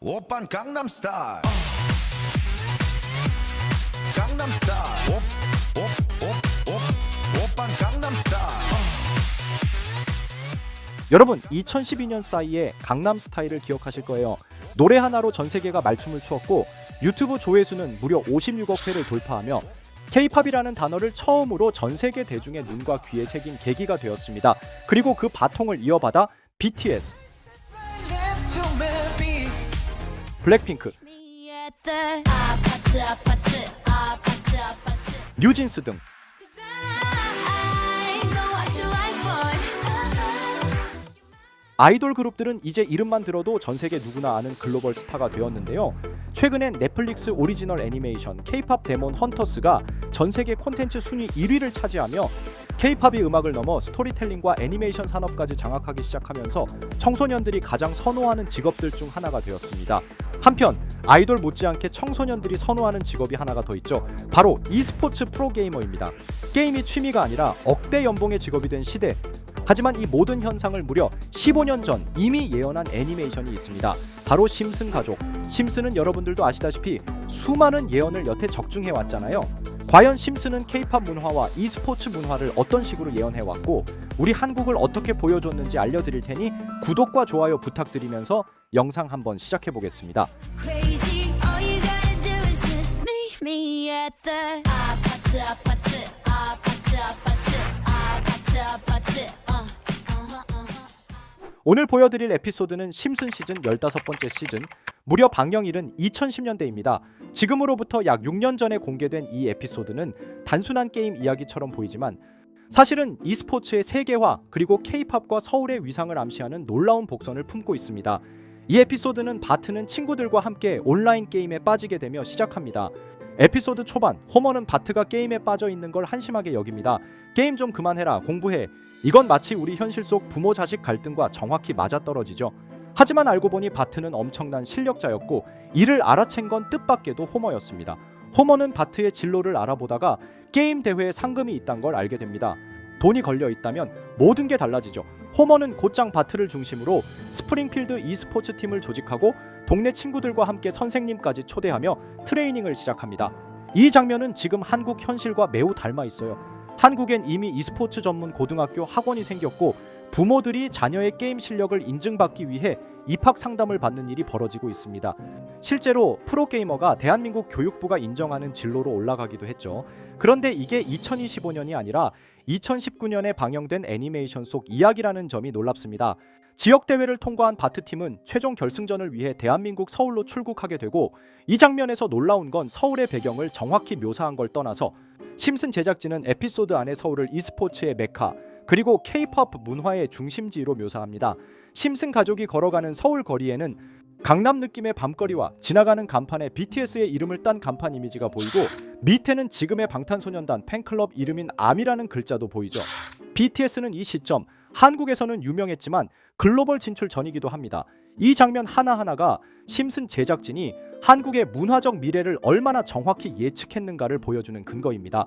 오빤 강남스타일 강남스타일 오빤 강남스타일. 여러분 2012년 싸이의 강남스타일을 기억하실 거예요. 노래 하나로 전 세계가 말춤을 추었고 유튜브 조회수는 무려 56억 회를 돌파하며 K-팝이라는 단어를 처음으로 전 세계 대중의 눈과 귀에 새긴 계기가 되었습니다. 그리고 그 바통을 이어받아 BTS, 블랙핑크, 뉴진스 등 아이돌 그룹들은 이제 이름만 들어도 전 세계 누구나 아는 글로벌 스타가 되었는데요. 최근엔 넷플릭스 오리지널 애니메이션 K-팝 데몬 헌터스가 전 세계 콘텐츠 순위 1위를 차지하며 K-팝이 음악을 넘어 스토리텔링과 애니메이션 산업까지 장악하기 시작하면서 청소년들이 가장 선호하는 직업들 중 하나가 되었습니다. 한편 아이돌 못지않게 청소년들이 선호하는 직업이 하나가 더 있죠. 바로 e스포츠 프로게이머입니다. 게임이 취미가 아니라 억대 연봉의 직업이 된 시대. 하지만 이 모든 현상을 무려 15년 전 이미 예언한 애니메이션이 있습니다. 바로 심슨 가족. 심슨은 여러분들도 아시다시피 수많은 예언을 여태 적중해 왔잖아요. 과연 심슨은 K-팝 문화와 e스포츠 문화를 어떤 식으로 예언해 왔고 우리 한국을 어떻게 보여줬는지 알려드릴 테니 구독과 좋아요 부탁드리면서 영상 한번 시작해 보겠습니다. 오늘 보여드릴 에피소드는 심슨 시즌 15번째 시즌, 무려 방영일은 2010년대입니다. 지금으로부터 약 6년 전에 공개된 이 에피소드는 단순한 게임 이야기처럼 보이지만 사실은 e스포츠의 세계화 그리고 K-팝과 서울의 위상을 암시하는 놀라운 복선을 품고 있습니다. 이 에피소드는 바트는 친구들과 함께 온라인 게임에 빠지게 되며 시작합니다. 에피소드 초반, 호머는 바트가 게임에 빠져 있는 걸 한심하게 여깁니다. 게임 좀 그만해라, 공부해. 이건 마치 우리 현실 속 부모 자식 갈등과 정확히 맞아떨어지죠. 하지만 알고 보니 바트는 엄청난 실력자였고 이를 알아챈 건 뜻밖에도 호머였습니다. 호머는 바트의 진로를 알아보다가 게임 대회에 상금이 있다는 걸 알게 됩니다. 돈이 걸려 있다면 모든 게 달라지죠. 호머는 곧장 바트를 중심으로 스프링필드 e스포츠 팀을 조직하고 동네 친구들과 함께 선생님까지 초대하며 트레이닝을 시작합니다. 이 장면은 지금 한국 현실과 매우 닮아 있어요. 한국엔 이미 e스포츠 전문 고등학교 학원이 생겼고 부모들이 자녀의 게임 실력을 인증받기 위해 입학 상담을 받는 일이 벌어지고 있습니다. 실제로 프로게이머가 대한민국 교육부가 인정하는 진로로 올라가기도 했죠. 그런데 이게 2025년이 아니라 2019년에 방영된 애니메이션 속 이야기라는 점이 놀랍습니다. 지역대회를 통과한 바트팀은 최종 결승전을 위해 대한민국 서울로 출국하게 되고 이 장면에서 놀라운 건 서울의 배경을 정확히 묘사한 걸 떠나서 심슨 제작진은 에피소드 안의 서울을 e스포츠의 메카 그리고 K-팝 문화의 중심지로 묘사합니다. 심슨 가족이 걸어가는 서울 거리에는 강남 느낌의 밤거리와 지나가는 간판에 BTS의 이름을 딴 간판 이미지가 보이고 밑에는 지금의 방탄소년단 팬클럽 이름인 암이라는 글자도 보이죠. BTS는 이 시점 한국에서는 유명했지만 글로벌 진출 전이기도 합니다. 이 장면 하나하나가 심슨 제작진이 한국의 문화적 미래를 얼마나 정확히 예측했는가를 보여주는 근거입니다.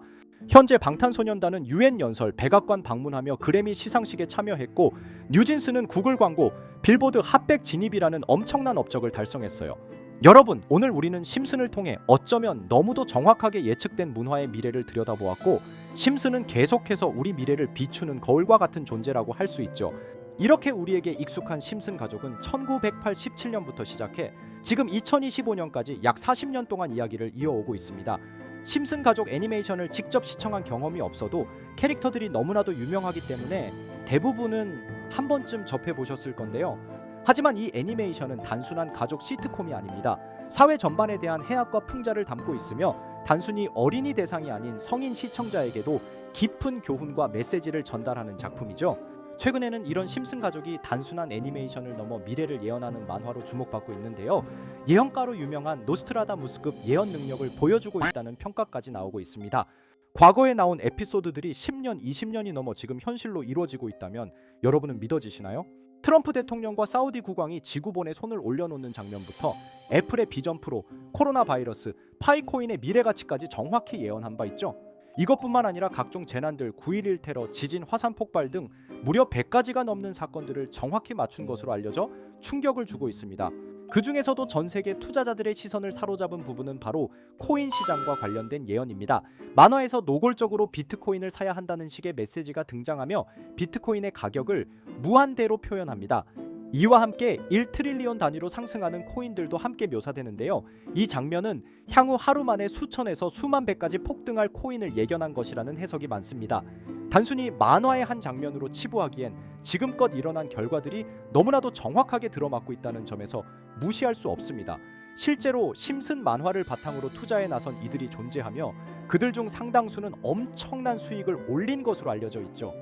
현재 방탄소년단은 UN 연설, 백악관 방문하며 그래미 시상식에 참여했고 뉴진스는 구글 광고, 빌보드 핫백 진입이라는 엄청난 업적을 달성했어요. 여러분, 오늘 우리는 심슨을 통해 어쩌면 너무도 정확하게 예측된 문화의 미래를 들여다보았고 심슨은 계속해서 우리 미래를 비추는 거울과 같은 존재라고 할 수 있죠. 이렇게 우리에게 익숙한 심슨 가족은 1987년부터 시작해 지금 2025년까지 약 40년 동안 이야기를 이어오고 있습니다. 심슨 가족 애니메이션을 직접 시청한 경험이 없어도 캐릭터들이 너무나도 유명하기 때문에 대부분은 한 번쯤 접해보셨을 건데요. 하지만 이 애니메이션은 단순한 가족 시트콤이 아닙니다. 사회 전반에 대한 해악과 풍자를 담고 있으며 단순히 어린이 대상이 아닌 성인 시청자에게도 깊은 교훈과 메시지를 전달하는 작품이죠. 최근에는 이런 심슨 가족이 단순한 애니메이션을 넘어 미래를 예언하는 만화로 주목받고 있는데요. 예언가로 유명한 노스트라다무스급 예언 능력을 보여주고 있다는 평가까지 나오고 있습니다. 과거에 나온 에피소드들이 10년, 20년이 넘어 지금 현실로 이루어지고 있다면 여러분은 믿어지시나요? 트럼프 대통령과 사우디 국왕이 지구본에 손을 올려놓는 장면부터 애플의 비전 프로, 코로나 바이러스, 파이코인의 미래 가치까지 정확히 예언한 바 있죠. 이것뿐만 아니라 각종 재난들, 9.11 테러, 지진, 화산 폭발 등 무려 100가지가 넘는 사건들을 정확히 맞춘 것으로 알려져 충격을 주고 있습니다. 그 중에서도 전 세계 투자자들의 시선을 사로잡은 부분은 바로 코인 시장과 관련된 예언입니다. 만화에서 노골적으로 비트코인을 사야 한다는 식의 메시지가 등장하며 비트코인의 가격을 무한대로 표현합니다. 이와 함께 1트릴리온 단위로 상승하는 코인들도 함께 묘사되는데요. 이 장면은 향후 하루 만에 수천에서 수만 배까지 폭등할 코인을 예견한 것이라는 해석이 많습니다. 단순히 만화의 한 장면으로 치부하기엔 지금껏 일어난 결과들이 너무나도 정확하게 들어맞고 있다는 점에서 무시할 수 없습니다. 실제로 심슨 만화를 바탕으로 투자에 나선 이들이 존재하며 그들 중 상당수는 엄청난 수익을 올린 것으로 알려져 있죠.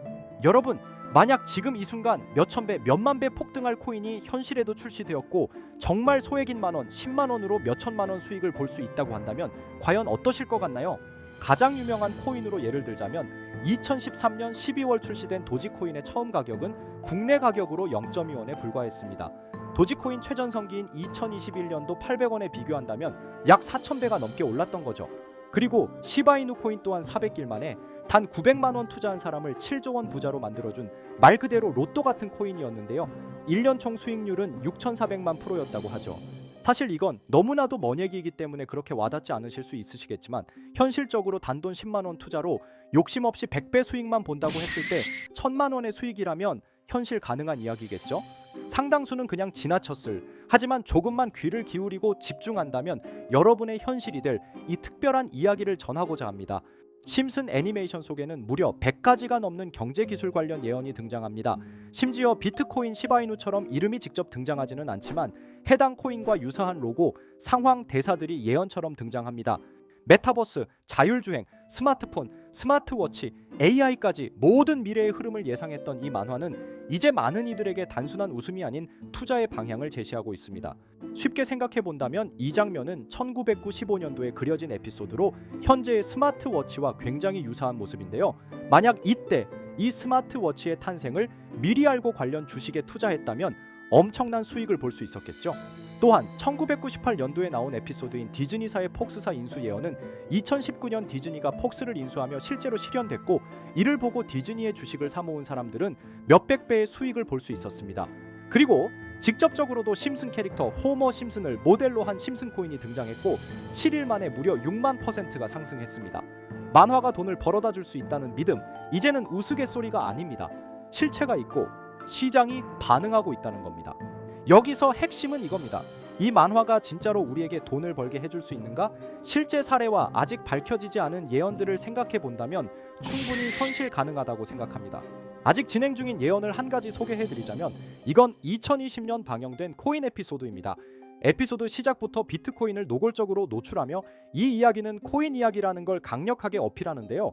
여러분, 만약 지금 이 순간 몇천 배, 몇만 배 폭등할 코인이 현실에도 출시되었고 정말 소액인 만원, 10만 원으로 몇천만 원 수익을 볼 수 있다고 한다면 과연 어떠실 것 같나요? 가장 유명한 코인으로 예를 들자면 2013년 12월 출시된 도지코인의 처음 가격은 국내 가격으로 0.2원에 불과했습니다. 도지코인 최전성기인 2021년도 800원에 비교한다면 약 4,000배가 넘게 올랐던 거죠. 그리고 시바이누 코인 또한 400일 만에 단 900만 원 투자한 사람을 7조 원 부자로 만들어준 말 그대로 로또 같은 코인이었는데요. 1년 총 수익률은 6,400만 %였다고 하죠. 사실 이건 너무나도 먼 얘기이기 때문에 그렇게 와닿지 않으실 수 있으시겠지만 현실적으로 단돈 10만 원 투자로 욕심 없이 100배 수익만 본다고 했을 때 1,000만 원의 수익이라면 현실 가능한 이야기겠죠? 상당수는 그냥 지나쳤을, 하지만 조금만 귀를 기울이고 집중한다면 여러분의 현실이 될 이 특별한 이야기를 전하고자 합니다. 심슨 애니메이션 속에는 무려 100가지가 넘는 경제기술 관련 예언이 등장합니다. 심지어 비트코인 시바이누처럼 이름이 직접 등장하지는 않지만 해당 코인과 유사한 로고, 상황, 대사들이 예언처럼 등장합니다. 메타버스, 자율주행, 스마트폰, 스마트워치, AI까지 모든 미래의 흐름을 예상했던 이 만화는 이제 많은 이들에게 단순한 웃음이 아닌 투자의 방향을 제시하고 있습니다. 쉽게 생각해 본다면 이 장면은 1995년도에 그려진 에피소드로 현재의 스마트워치와 굉장히 유사한 모습인데요. 만약 이때 이 스마트워치의 탄생을 미리 알고 관련 주식에 투자했다면 엄청난 수익을 볼 수 있었겠죠. 또한 1998년도에 나온 에피소드인 디즈니사의 폭스사 인수 예언은 2019년 디즈니가 폭스를 인수하며 실제로 실현됐고 이를 보고 디즈니의 주식을 사모은 사람들은 몇백 배의 수익을 볼 수 있었습니다. 그리고 직접적으로도 심슨 캐릭터 호머 심슨을 모델로 한 심슨 코인이 등장했고 7일 만에 무려 6만 %가 상승했습니다. 만화가 돈을 벌어다 줄 수 있다는 믿음, 이제는 우스갯소리가 아닙니다. 실체가 있고 시장이 반응하고 있다는 겁니다. 여기서 핵심은 이겁니다. 이 만화가 진짜로 우리에게 돈을 벌게 해줄 수 있는가? 실제 사례와 아직 밝혀지지 않은 예언들을 생각해 본다면 충분히 현실 가능하다고 생각합니다. 아직 진행 중인 예언을 한 가지 소개해드리자면 이건 2020년 방영된 코인 에피소드입니다. 에피소드 시작부터 비트코인을 노골적으로 노출하며 이 이야기는 코인 이야기라는 걸 강력하게 어필하는데요.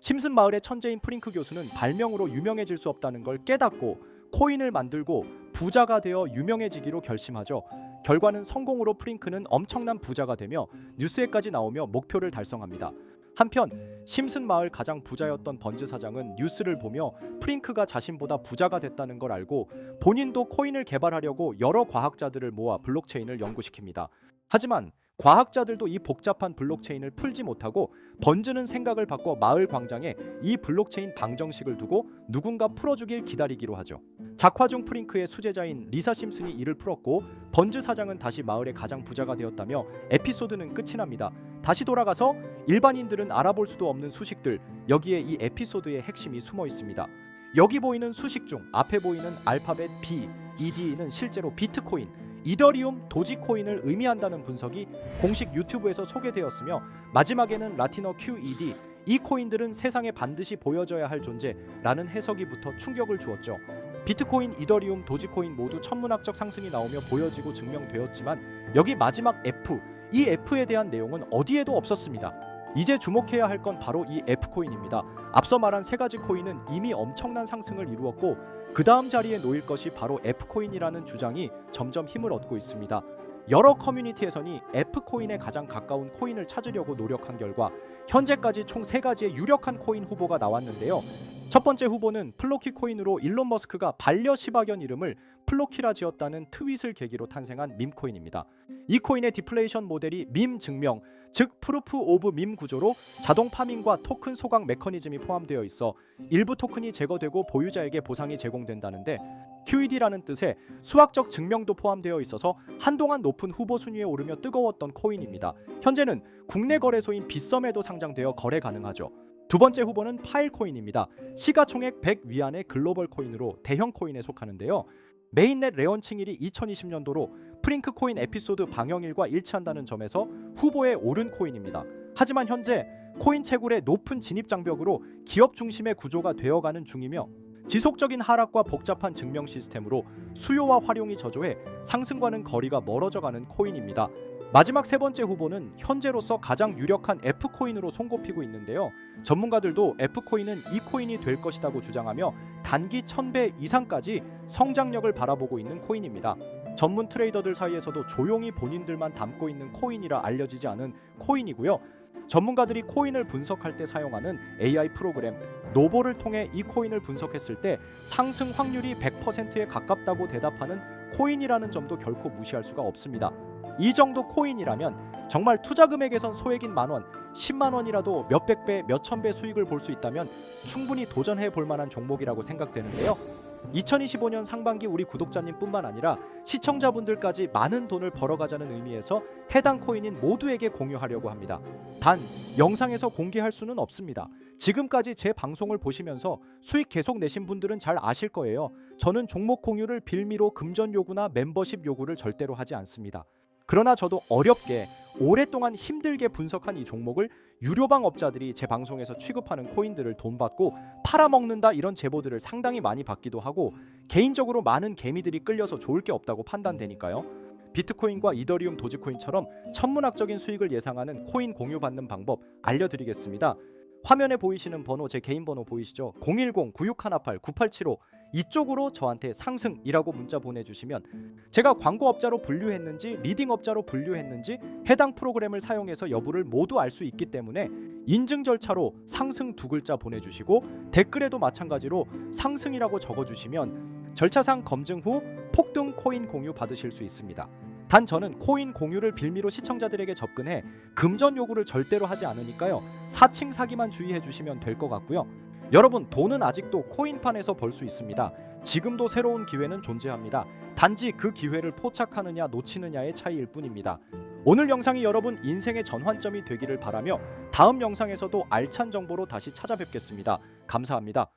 심슨 마을의 천재인 프링크 교수는 발명으로 유명해질 수 없다는 걸 깨닫고 코인을 만들고 부자가 되어 유명해지기로 결심하죠. 결과는 성공으로 프링크는 엄청난 부자가 되며 뉴스에까지 나오며 목표를 달성합니다. 한편 심슨 마을 가장 부자였던 번즈 사장은 뉴스를 보며 프링크가 자신보다 부자가 됐다는 걸 알고 본인도 코인을 개발하려고 여러 과학자들을 모아 블록체인을 연구시킵니다. 하지만 과학자들도 이 복잡한 블록체인을 풀지 못하고 번즈는 생각을 바꿔 마을 광장에 이 블록체인 방정식을 두고 누군가 풀어주길 기다리기로 하죠. 작화 중 프링크의 수제자인 리사 심슨이 이를 풀었고 번즈 사장은 다시 마을의 가장 부자가 되었다며 에피소드는 끝이 납니다. 다시 돌아가서 일반인들은 알아볼 수도 없는 수식들, 여기에 이 에피소드의 핵심이 숨어 있습니다. 여기 보이는 수식 중 앞에 보이는 알파벳 B, ED는 실제로 비트코인, 이더리움, 도지코인을 의미한다는 분석이 공식 유튜브에서 소개되었으며 마지막에는 라틴어 QED, 이 코인들은 세상에 반드시 보여져야 할 존재라는 해석이 붙어 충격을 주었죠. 비트코인, 이더리움, 도지코인 모두 천문학적 상승이 나오며 보여지고 증명되었지만 여기 마지막 F, 이 F에 대한 내용은 어디에도 없었습니다. 이제 주목해야 할 건 바로 이 F코인입니다. 앞서 말한 세 가지 코인은 이미 엄청난 상승을 이루었고 그 다음 자리에 놓일 것이 바로 F코인이라는 주장이 점점 힘을 얻고 있습니다. 여러 커뮤니티에서는 F코인에 가장 가까운 코인을 찾으려고 노력한 결과 현재까지 총 3가지의 유력한 코인 후보가 나왔는데요. 첫 번째 후보는 플로키 코인으로 일론 머스크가 반려 시바견 이름을 플로키라 지었다는 트윗을 계기로 탄생한 밈 코인입니다. 이 코인의 디플레이션 모델이 밈 증명, 즉 프루프 오브 밈 구조로 자동 파밍과 토큰 소각 메커니즘이 포함되어 있어 일부 토큰이 제거되고 보유자에게 보상이 제공된다는데 QED라는 뜻의 수학적 증명도 포함되어 있어서 한동안 높은 후보 순위에 오르며 뜨거웠던 코인입니다. 현재는 국내 거래소인 빗썸에도 상장되어 거래 가능하죠. 두 번째 후보는 파일코인입니다. 시가총액 100 위안의 글로벌 코인으로 대형 코인에 속하는데요. 메인넷 레언칭일이 2020년도로 프링크 코인 에피소드 방영일과 일치한다는 점에서 후보에 오른 코인입니다. 하지만 현재 코인 채굴의 높은 진입 장벽으로 기업 중심의 구조가 되어가는 중이며 지속적인 하락과 복잡한 증명 시스템으로 수요와 활용이 저조해 상승과는 거리가 멀어져가는 코인입니다. 마지막 세 번째 후보는 현재로서 가장 유력한 F코인으로 손꼽히고 있는데요. 전문가들도 F코인은 이 코인이 될 것이라고 주장하며 단기 1000배 이상까지 성장력을 바라보고 있는 코인입니다. 전문 트레이더들 사이에서도 조용히 본인들만 담고 있는 코인이라 알려지지 않은 코인이고요. 전문가들이 코인을 분석할 때 사용하는 AI 프로그램 노보를 통해 이 코인을 분석했을 때 상승 확률이 100%에 가깝다고 대답하는 코인이라는 점도 결코 무시할 수가 없습니다. 이 정도 코인이라면 정말 투자 금액에선 소액인 만원, 10만 원이라도 몇백 배, 몇천 배 수익을 볼 수 있다면 충분히 도전해 볼 만한 종목이라고 생각되는데요. 2025년 상반기 우리 구독자님뿐만 아니라 시청자분들까지 많은 돈을 벌어가자는 의미에서 해당 코인인 모두에게 공유하려고 합니다. 단 영상에서 공개할 수는 없습니다. 지금까지 제 방송을 보시면서 수익 계속 내신 분들은 잘 아실 거예요. 저는 종목 공유를 빌미로 금전 요구나 멤버십 요구를 절대로 하지 않습니다. 그러나 저도 어렵게 오랫동안 힘들게 분석한 이 종목을 유료방 업자들이 제 방송에서 취급하는 코인들을 돈 받고 팔아먹는다 이런 제보들을 상당히 많이 받기도 하고 개인적으로 많은 개미들이 끌려서 좋을 게 없다고 판단되니까요. 비트코인과 이더리움 도지코인처럼 천문학적인 수익을 예상하는 코인 공유받는 방법 알려드리겠습니다. 화면에 보이시는 번호, 제 개인 번호 보이시죠? 010-9618-9875 이쪽으로 저한테 상승이라고 문자 보내주시면 제가 광고업자로 분류했는지 리딩업자로 분류했는지 해당 프로그램을 사용해서 여부를 모두 알 수 있기 때문에 인증 절차로 상승 두 글자 보내주시고 댓글에도 마찬가지로 상승이라고 적어주시면 절차상 검증 후 폭등 코인 공유 받으실 수 있습니다. 단 저는 코인 공유를 빌미로 시청자들에게 접근해 금전 요구를 절대로 하지 않으니까요. 사칭 사기만 주의해 주시면 될 것 같고요. 여러분 돈은 아직도 코인판에서 벌 수 있습니다. 지금도 새로운 기회는 존재합니다. 단지 그 기회를 포착하느냐 놓치느냐의 차이일 뿐입니다. 오늘 영상이 여러분 인생의 전환점이 되기를 바라며 다음 영상에서도 알찬 정보로 다시 찾아뵙겠습니다. 감사합니다.